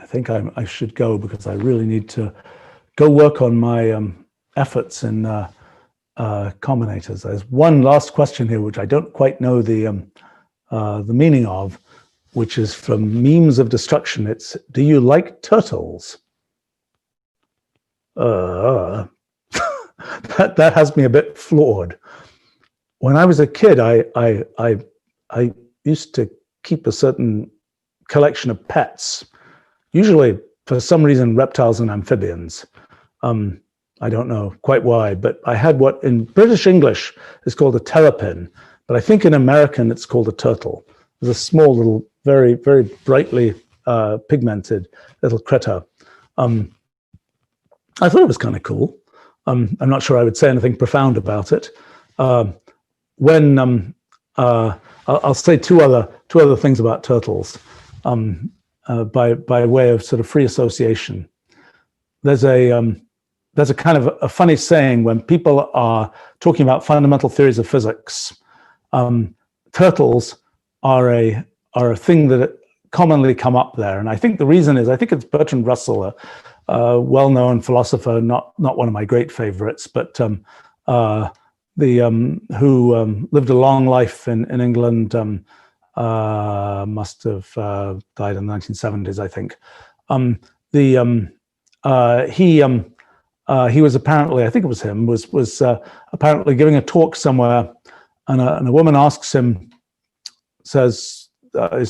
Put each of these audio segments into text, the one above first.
I think I should go because I really need to go work on my efforts in combinators. There's one last question here, which I don't quite know the meaning of, which is from Memes of Destruction. It's, do you like turtles? That has me a bit floored. When I was a kid, I used to keep a certain collection of pets, usually for some reason reptiles and amphibians. I don't know quite why, but I had what in British English is called a terrapin, but I think in American it's called a turtle. It's a small little, very, very brightly pigmented little critter. I thought it was kind of cool. I'm not sure I would say anything profound about it. I'll say two other things about turtles by way of sort of free association. There's a kind of a funny saying when people are talking about fundamental theories of physics. Turtles are a thing that commonly come up there, and I think the reason is I think it's Bertrand Russell, a well-known philosopher, not one of my great favorites, but who lived a long life in England. Must have died in the 1970s, I think. He was apparently, I think it was him, was apparently giving a talk somewhere, and a woman asks him, is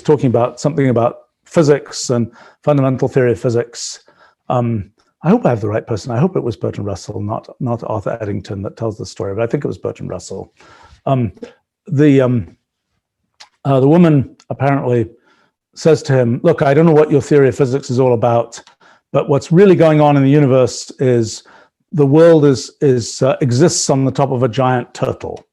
talking about something about physics and fundamental theory of physics. I hope I have the right person. I hope it was Bertrand Russell, not Arthur Eddington, that tells the story, but I think it was Bertrand Russell. The woman apparently says to him, look, I don't know what your theory of physics is all about, but what's really going on in the universe is the world exists on the top of a giant turtle.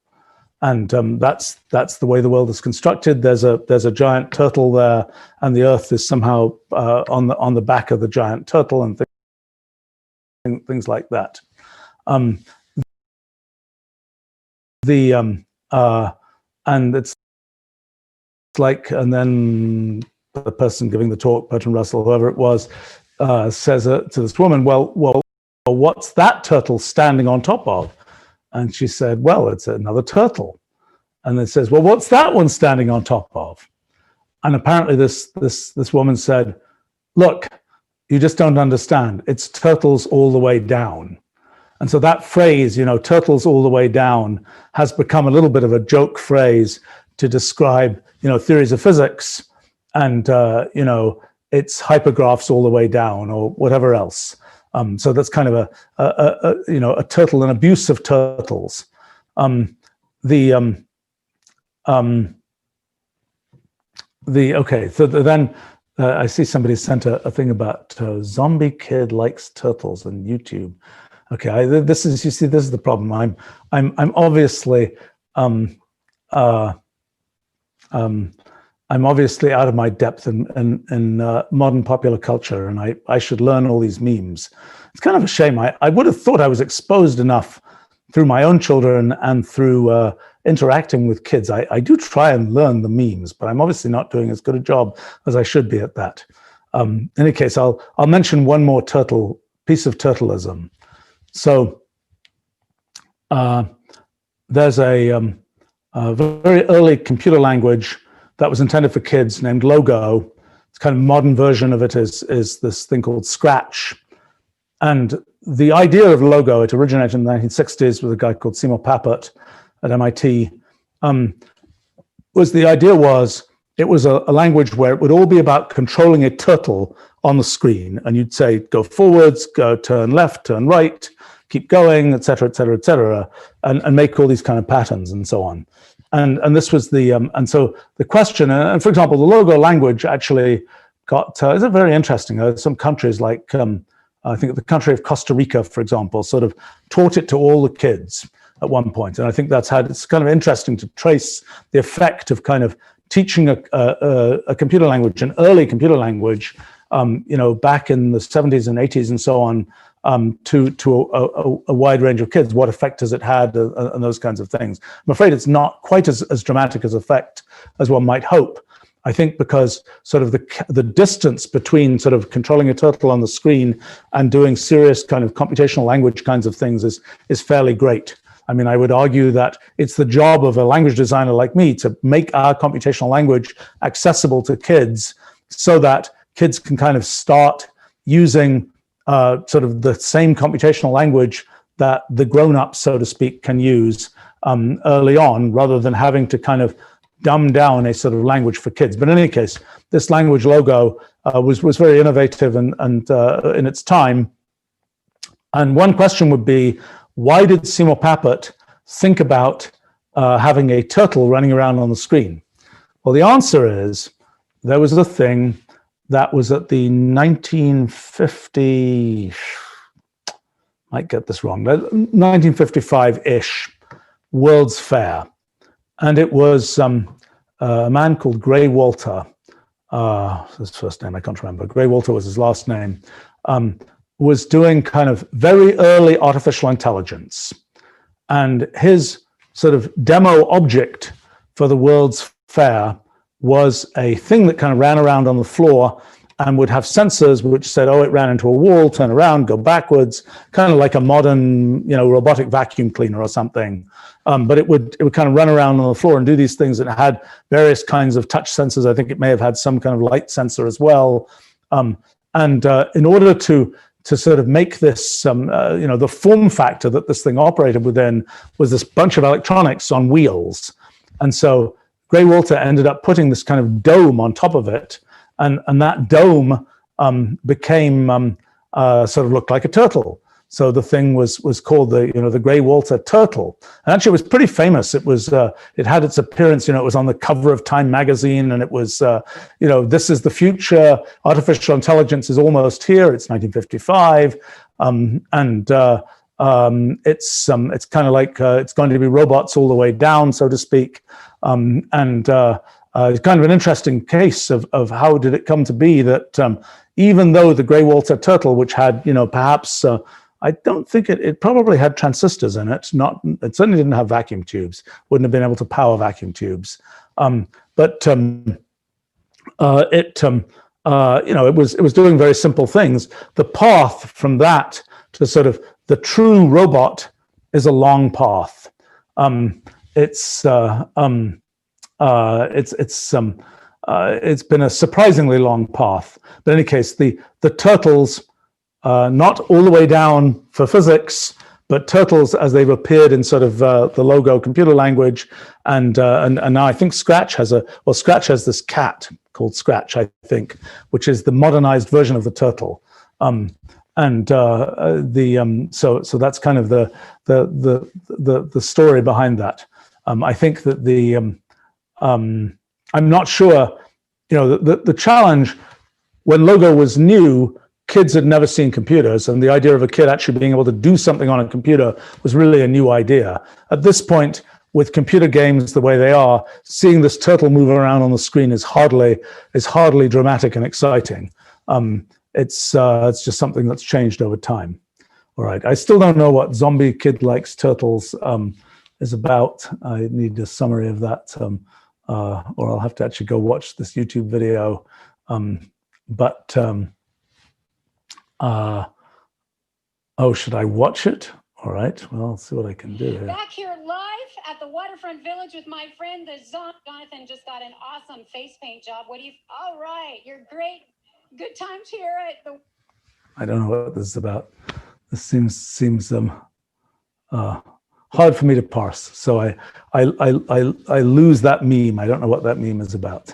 And that's the way the world is constructed. There's a giant turtle there, and the Earth is somehow on the back of the giant turtle, and things like that. And it's like, and then the person giving the talk, Bertrand Russell, whoever it was, says to this woman, well, what's that turtle standing on top of? And she said, well, it's another turtle. And it says, well, what's that one standing on top of? And apparently this woman said, look, you just don't understand. It's turtles all the way down. And so that phrase, turtles all the way down, has become a little bit of a joke phrase to describe, theories of physics and, it's hypergraphs all the way down or whatever else. So that's kind of a turtle, an abuse of turtles. Okay, so then I see somebody sent a thing about zombie kid likes turtles on YouTube. Okay, this is the problem. I'm obviously I'm obviously out of my depth in modern popular culture, and I should learn all these memes. It's kind of a shame. I would have thought I was exposed enough through my own children and through interacting with kids. I do try and learn the memes, but I'm obviously not doing as good a job as I should be at that. In any case, I'll mention one more piece of turtleism. So there's a very early computer language that was intended for kids named Logo. It's kind of modern version of it is this thing called Scratch. And the idea of Logo, it originated in the 1960s with a guy called Seymour Papert at MIT. The idea was, it was a language where it would all be about controlling a turtle on the screen. And you'd say, go forwards, turn left, turn right, keep going, et cetera, et cetera, et cetera, and make all these kind of patterns and so on. And this was and so the question, and for example, the Logo language actually got, is very interesting. Some countries like, I think the country of Costa Rica, for example, sort of taught it to all the kids at one point. And I think it's kind of interesting to trace the effect of kind of teaching a computer language, an early computer language, back in the 70s and 80s and so on, to a wide range of kids. What effect has it had, and those kinds of things. I'm afraid it's not quite as dramatic as effect as one might hope. I think because sort of the distance between sort of controlling a turtle on the screen and doing serious kind of computational language kinds of things is fairly great. I mean, I would argue that it's the job of a language designer like me to make our computational language accessible to kids so that kids can kind of start using sort of the same computational language that the grown-ups, so to speak, can use early on, rather than having to kind of dumb down a sort of language for kids. But in any case, this language logo was very innovative and in its time. And one question would be, why did Seymour Papert think about having a turtle running around on the screen? Well, the answer is there was a thing that was at the 1950, might get this wrong, 1955-ish World's Fair. And it was a man called Gray Walter, his first name I can't remember, Gray Walter was his last name, was doing kind of very early artificial intelligence. And his sort of demo object for the World's Fair was a thing that kind of ran around on the floor and would have sensors which said, oh, it ran into a wall, turn around, go backwards, kind of like a modern, robotic vacuum cleaner or something. But it would kind of run around on the floor and do these things. And it had various kinds of touch sensors. I think it may have had some kind of light sensor as well. And in order to sort of make this, the form factor that this thing operated within was this bunch of electronics on wheels. And so Gray Walter ended up putting this kind of dome on top of it. And that dome became sort of looked like a turtle. So the thing was called the Gray Walter turtle. And actually, it was pretty famous. It was it had its appearance. It was on the cover of Time magazine, and it was this is the future. Artificial intelligence is almost here. It's 1955, it's kind of like it's going to be robots all the way down, so to speak, it's kind of an interesting case of how did it come to be that even though the Gray Walter turtle, which had, perhaps, I don't think it probably had transistors in it. It certainly didn't have vacuum tubes. Wouldn't have been able to power vacuum tubes. It was doing very simple things. The path from that to sort of the true robot is a long path. It's been a surprisingly long path. But in any case, the turtles, not all the way down for physics, but turtles as they've appeared in sort of the logo computer language, and now I think Scratch has Scratch has this cat called Scratch, I think, which is the modernized version of the turtle. So that's kind of the story behind that. I think that I'm not sure, the challenge when Logo was new, kids had never seen computers, and the idea of a kid actually being able to do something on a computer was really a new idea. At this point, with computer games the way they are, seeing this turtle move around on the screen is hardly dramatic and exciting. It's just something that's changed over time. All right, I still don't know what Zombie Kid Likes Turtles is about. I need a summary of that, or I'll have to actually go watch this YouTube video. Oh, should I watch it? All right, well, I'll see what I can do here. Back here live at the Waterfront Village with my friend, Jonathan just got an awesome face paint job. All right, you're great. Good times here at the... I don't know what this is about. This seems hard for me to parse. So I lose that meme. I don't know what that meme is about.